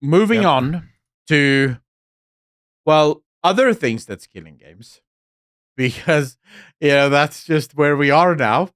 moving on to, well, other things that's killing games. Because, that's just where we are now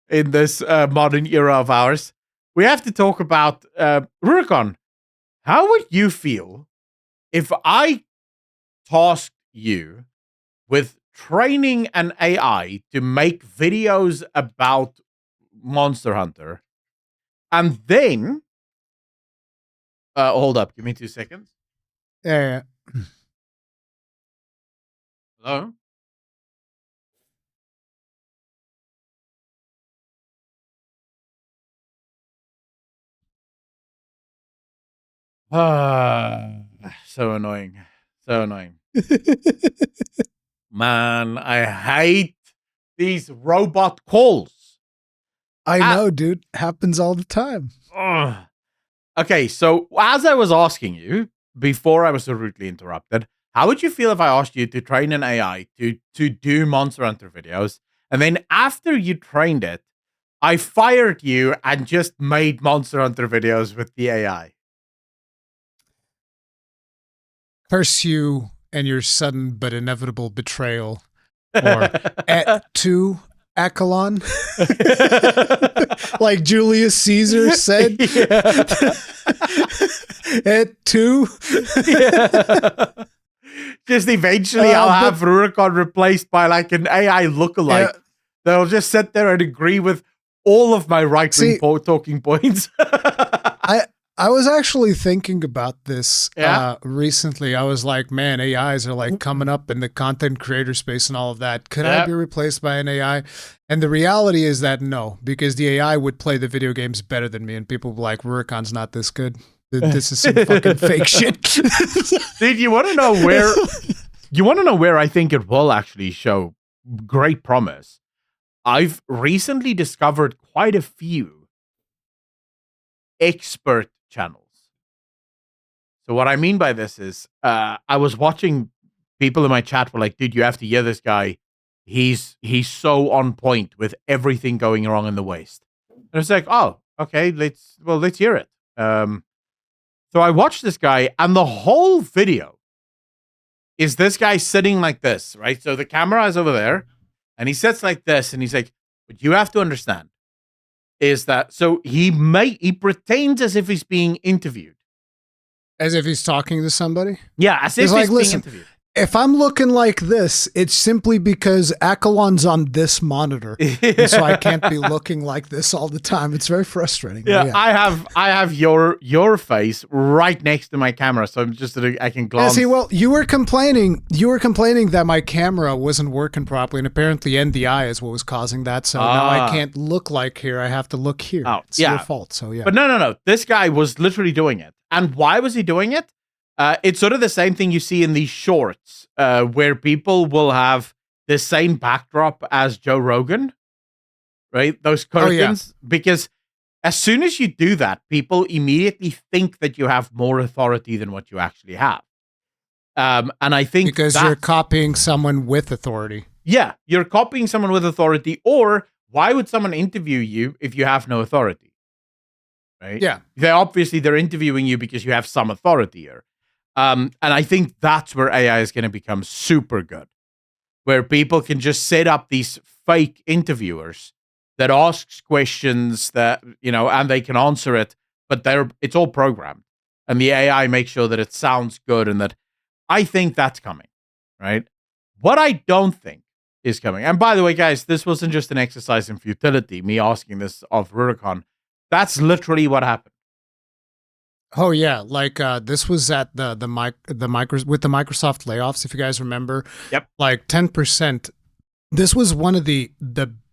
in this modern era of ours. We have to talk about Rurikhan. How would you feel if I tasked you with training an AI to make videos about Monster Hunter, and then hold up, give me 2 seconds. Yeah. Hello? So annoying. So annoying. Man, I hate these robot calls. I know, dude. Happens all the time. Okay, so as I was asking you before I was so rudely interrupted, how would you feel if I asked you to train an AI to do Monster Hunter videos, and then after you trained it, I fired you and just made Monster Hunter videos with the AI? Curse you and your sudden but inevitable betrayal. Or et tu, Accolonn. Like Julius Caesar said. Et tu. Just eventually I'll have Rurikhan replaced by like an AI lookalike. They'll just sit there and agree with all of my right-wing talking points. I was actually thinking about this recently. I was like, man, AIs are like coming up in the content creator space and all of that. Could I be replaced by an AI? And the reality is that no, because the AI would play the video games better than me, and people would be like, Rurikhan's not this good. This is some fucking fake shit. Dude, you want to know where? You want to know where I think it will actually show great promise? I've recently discovered quite a few expert channels. So what I mean by this is, I was watching people in my chat were like, dude, you have to hear this guy. He's so on point with everything going wrong in the West. And it's like, oh, okay, let's hear it. So I watched this guy, and the whole video is this guy sitting like this, right? So the camera is over there, and he sits like this, and he's like, what you have to understand is that, so he pretends as if he's being interviewed. As if he's talking to somebody? Yeah, as if he's being interviewed. If I'm looking like this, it's simply because Accolonn's on this monitor, and so I can't be looking like this all the time. It's very frustrating. Yeah. I have your face right next to my camera, so I'm just I can glance. Yeah, see, well, you were complaining that my camera wasn't working properly, and apparently NDI is what was causing that. So now I can't look like here. I have to look here. Oh, it's your fault. So yeah. But no. This guy was literally doing it, and why was he doing it? It's sort of the same thing you see in these shorts, where people will have the same backdrop as Joe Rogan, right? Those curtains. Because as soon as you do that, people immediately think that you have more authority than what you actually have. And I think because you're copying someone with authority. Yeah, you're copying someone with authority, or why would someone interview you if you have no authority? Right? Yeah. They're interviewing you because you have some authority here. And I think that's where AI is going to become super good, where people can just set up these fake interviewers that asks questions that, and they can answer it, but it's all programmed, and the AI makes sure that it sounds good, and that I think that's coming, right? What I don't think is coming, and by the way, guys, this wasn't just an exercise in futility, me asking this of Rurikhan. That's literally what happened. Oh yeah, like this was at with the Microsoft layoffs, if you guys remember. Yep. Like 10%. This was one of the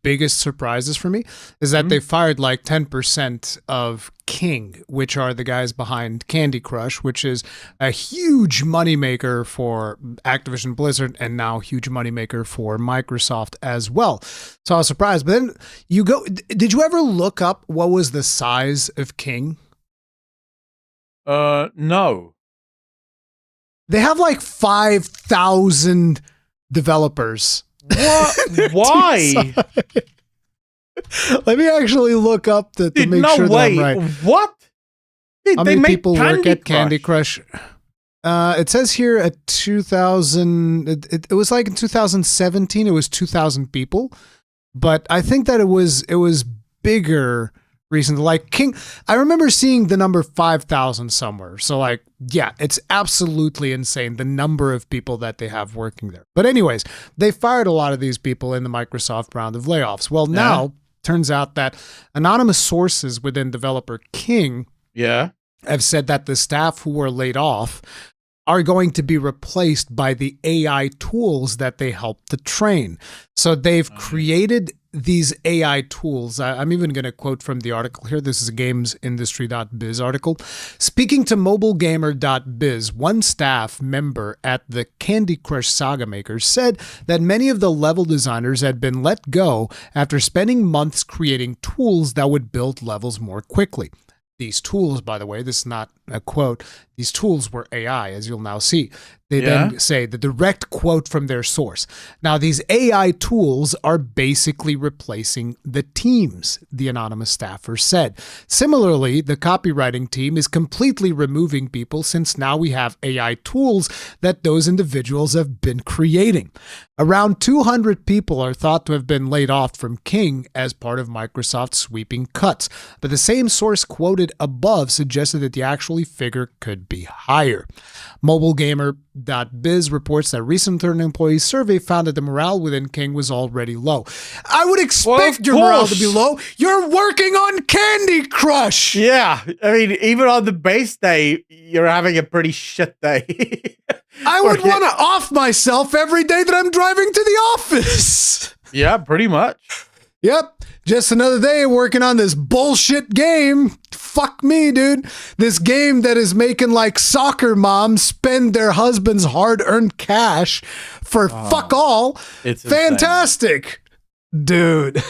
biggest surprises for me, is that they fired like 10% of King, which are the guys behind Candy Crush, which is a huge moneymaker for Activision Blizzard, and now huge moneymaker for Microsoft as well. So I was surprised. But then did you ever look up what was the size of King? No. They have like 5,000 developers. What? Why? Let me actually look up to make sure that I'm right. What? How They many make people work at Candy Crush. Crush? It says here at 2000, it was like in 2017, it was 2,000 people. But I think that it was bigger recently. Like King, I remember seeing the number 5,000 somewhere. So like, yeah, it's absolutely insane the number of people that they have working there. But anyways, they fired a lot of these people in the Microsoft round of layoffs. Well, now turns out that anonymous sources within developer King have said that the staff who were laid off are going to be replaced by the AI tools that they helped to train. So they've created these AI tools. I'm even going to quote from the article here. This is a gamesindustry.biz article. Speaking to mobilegamer.biz, one staff member at the Candy Crush Saga makers said that many of the level designers had been let go after spending months creating tools that would build levels more quickly. These tools, by the way, this is not a quote, these tools were AI, as you'll now see. They then say the direct quote from their source. Now, these AI tools are basically replacing the teams, the anonymous staffer said. Similarly, the copywriting team is completely removing people since now we have AI tools that those individuals have been creating. Around 200 people are thought to have been laid off from King as part of Microsoft's sweeping cuts, but the same source quoted above suggested that the actual figure could be higher. MobileGamer.biz reports that recent third employee survey found that the morale within King was already low. I would expect your morale to be low. You're working on Candy Crush. Yeah. I mean, even on the base day, you're having a pretty shit day. I would want to off myself every day that I'm driving to the office. Yeah, pretty much. Yep. Just another day working on this bullshit game. Fuck me, dude. This game that is making like soccer moms spend their husband's hard-earned cash for fuck all. It's fantastic. Insane. Dude.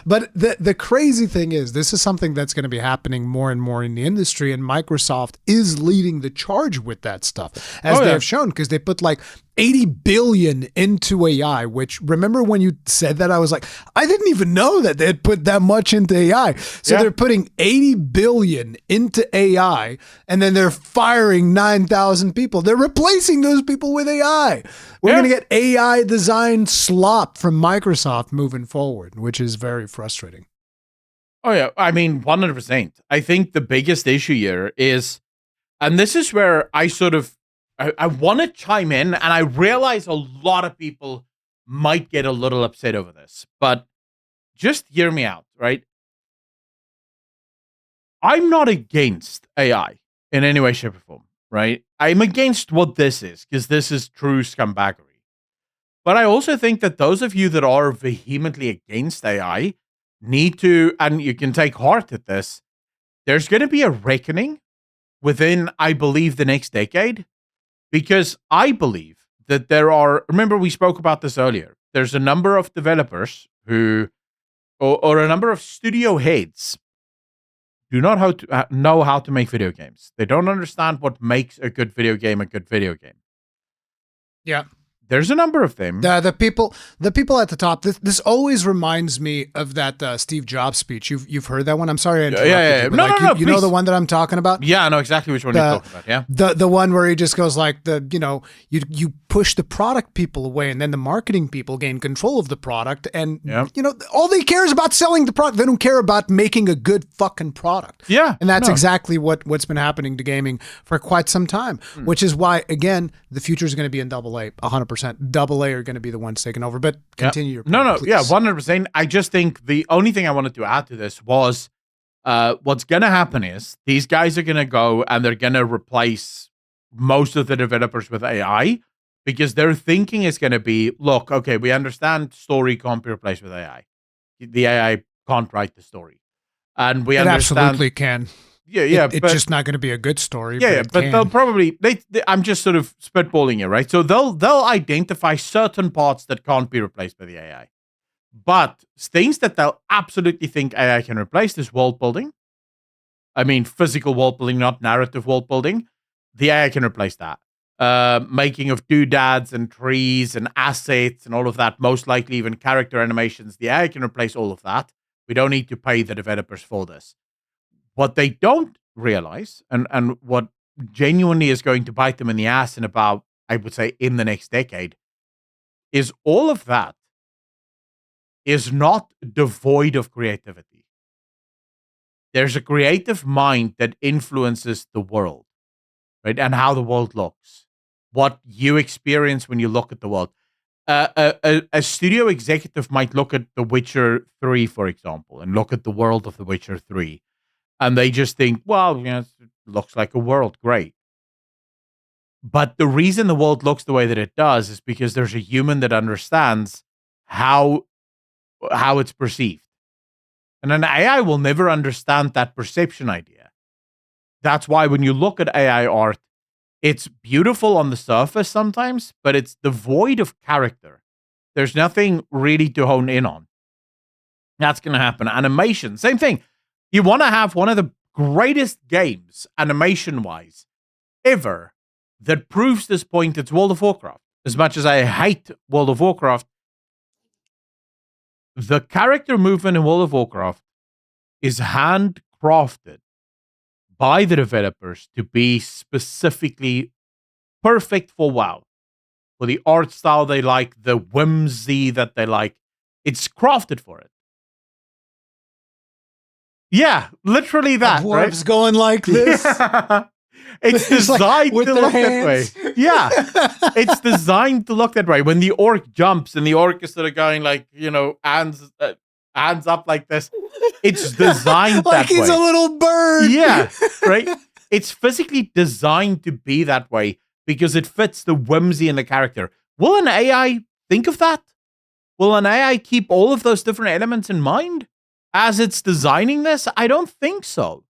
But the crazy thing is, this is something that's going to be happening more and more in the industry, and Microsoft is leading the charge with that stuff, as they have shown, because they put like 80 billion into AI, which, remember when you said that, I was like, I didn't even know that they had put that much into AI. So they're putting 80 billion into AI, and then they're firing 9,000 people. They're replacing those people with AI. We're going to get AI designed slop from Microsoft moving forward, which is very frustrating. Oh, yeah. I mean, 100%. I think the biggest issue here is, and this is where I sort of, I want to chime in, and I realize a lot of people might get a little upset over this, but just hear me out, right? I'm not against AI in any way, shape, or form, right? I'm against what this is, because this is true scumbaggery. But I also think that those of you that are vehemently against AI need to, and you can take heart at this, there's going to be a reckoning within, I believe, the next decade. Because I believe that there are, remember we spoke about this earlier, there's a number of developers who, or a number of studio heads, do not know how to make video games. They don't understand what makes a good video game a good video game. Yeah. There's a number of them. The people at the top. This always reminds me of that Steve Jobs speech. You've heard that one? I'm sorry I interrupted you. But No, you know the one that I'm talking about? Yeah, I know exactly which one you're talking about. Yeah. The one where he just goes like you push the product people away, and then the marketing people gain control of the product, and all they care is about selling the product. They don't care about making a good fucking product. Yeah. And that's exactly what's been happening to gaming for quite some time, which is why, again, the future is going to be in AA, 100%. AA are going to be the ones taking over, but continue your point, please. Yeah, 100%. I just think the only thing I wanted to add to this was what's going to happen is these guys are going to go and they're going to replace most of the developers with AI because their thinking is going to be, look, okay, we understand story can't be replaced with AI. The AI can't write the story. And we understand. It absolutely can. Yeah, it's just not going to be a good story. But they'll probably I'm just sort of spitballing it, right? So they'll identify certain parts that can't be replaced by the AI, but things that they'll absolutely think AI can replace is world building. I mean, physical world building, not narrative world building. The AI can replace that. Making of doodads and trees and assets and all of that. Most likely even character animations. The AI can replace all of that. We don't need to pay the developers for this. What they don't realize, and what genuinely is going to bite them in the ass in about, I would say, in the next decade, is all of that is not devoid of creativity. There's a creative mind that influences the world, right? And how the world looks, what you experience when you look at the world. A studio executive might look at The Witcher 3, for example, and look at the world of The Witcher 3, and they just think, well, it looks like a world, great. But the reason the world looks the way that it does is because there's a human that understands how it's perceived. And an AI will never understand that perception idea. That's why when you look at AI art, it's beautiful on the surface sometimes, but it's devoid of character. There's nothing really to hone in on. That's going to happen. Animation, same thing. You want to have one of the greatest games, animation-wise, ever, that proves this point. It's World of Warcraft. As much as I hate World of Warcraft, the character movement in World of Warcraft is handcrafted by the developers to be specifically perfect for WoW. For the art style they like, the whimsy that they like. It's crafted for it. Yeah, literally that. Dwarves right? going like this. Yeah. It's designed with to their look hands. that way. Yeah. It's designed to look that way. When the orc jumps and the orc is sort of going like, hands up like this, it's designed like that way. Like he's a little bird. Yeah, right? It's physically designed to be that way because it fits the whimsy in the character. Will an AI think of that? Will an AI keep all of those different elements in mind as it's designing this? I don't think so.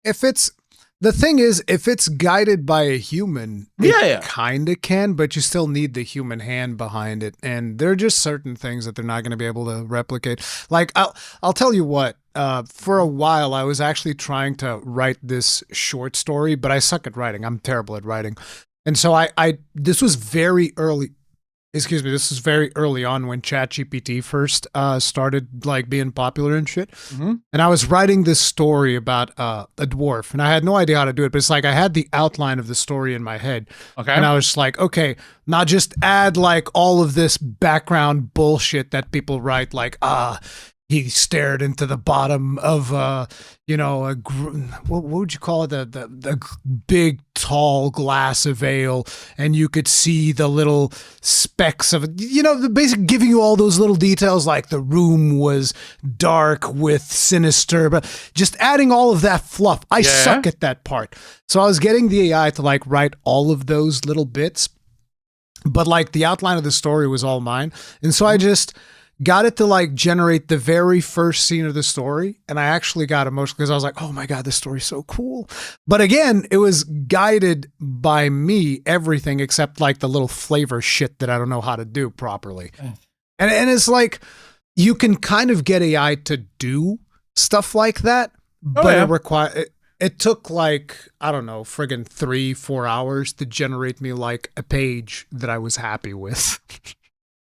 The thing is, if it's guided by a human, it kind of can, but you still need the human hand behind it. And there are just certain things that they're not going to be able to replicate. Like, I'll tell you what, for a while, I was actually trying to write this short story, but I suck at writing. I'm terrible at writing. And so this was very early. This is very early on when ChatGPT first started like being popular and shit. Mm-hmm. And I was writing this story about a dwarf, and I had no idea how to do it, but it's like I had the outline of the story in my head. Okay. And I was like, okay, now just add like all of this background bullshit that people write, like, he stared into the bottom of, what would you call it? The big, tall glass of ale, and you could see the little specks of it. Basically giving you all those little details, like the room was dark with sinister, but just adding all of that fluff. I suck at that part. So I was getting the AI to like write all of those little bits, but like the outline of the story was all mine. And so I just got it to like generate the very first scene of the story. And I actually got emotional because I was like, oh my God, this story's so cool. But again, it was guided by me, everything except like the little flavor shit that I don't know how to do properly. And it's like, you can kind of get AI to do stuff like that, but it took like, I don't know, friggin' 3-4 hours to generate me like a page that I was happy with.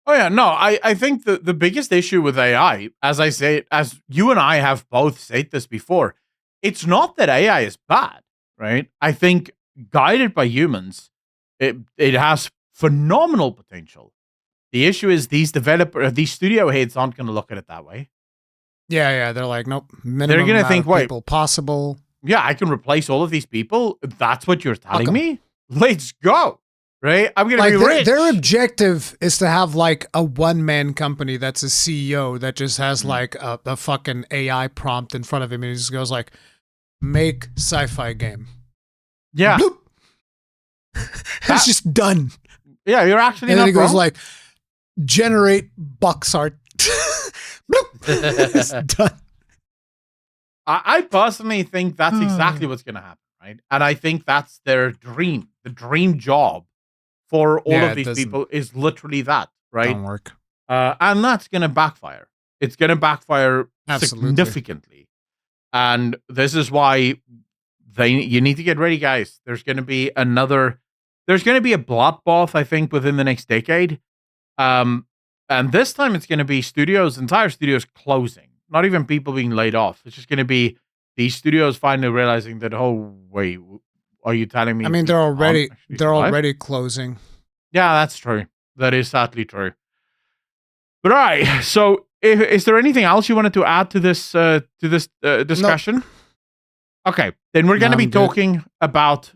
Oh, yeah. No, I think the biggest issue with AI, as I say, as you and I have both said this before, it's not that AI is bad, right? I think guided by humans, it has phenomenal potential. The issue is these studio heads aren't going to look at it that way. Yeah. They're like, nope. They're going to think, people possible. Yeah, I can replace all of these people. That's what you're telling me? Let's go. Right? I'm going to be rich. Their objective is to have like a one-man company that's a CEO that just has like a fucking AI prompt in front of him, and he just goes like, make sci-fi game. Yeah. Bloop. It's just done. Yeah, you're actually and not then he wrong. goes like, generate box art. It's done. I personally think that's exactly what's going to happen, right? And I think that's their dream. The dream job for all of these people is literally that, right? Don't work. And that's going to backfire. It's going to backfire significantly. And this is why you need to get ready, guys. There's going to be a bloodbath, I think, within the next decade. And this time it's going to be entire studios closing. Not even people being laid off. It's just going to be these studios finally realizing that, oh wait, are you telling me? I mean, we can't actually they're survive? already closing. Yeah, that's true. That is sadly true. But all right, so is there anything else you wanted to add to this discussion? Nope. Okay, then we're No, going to be I'm good. talking about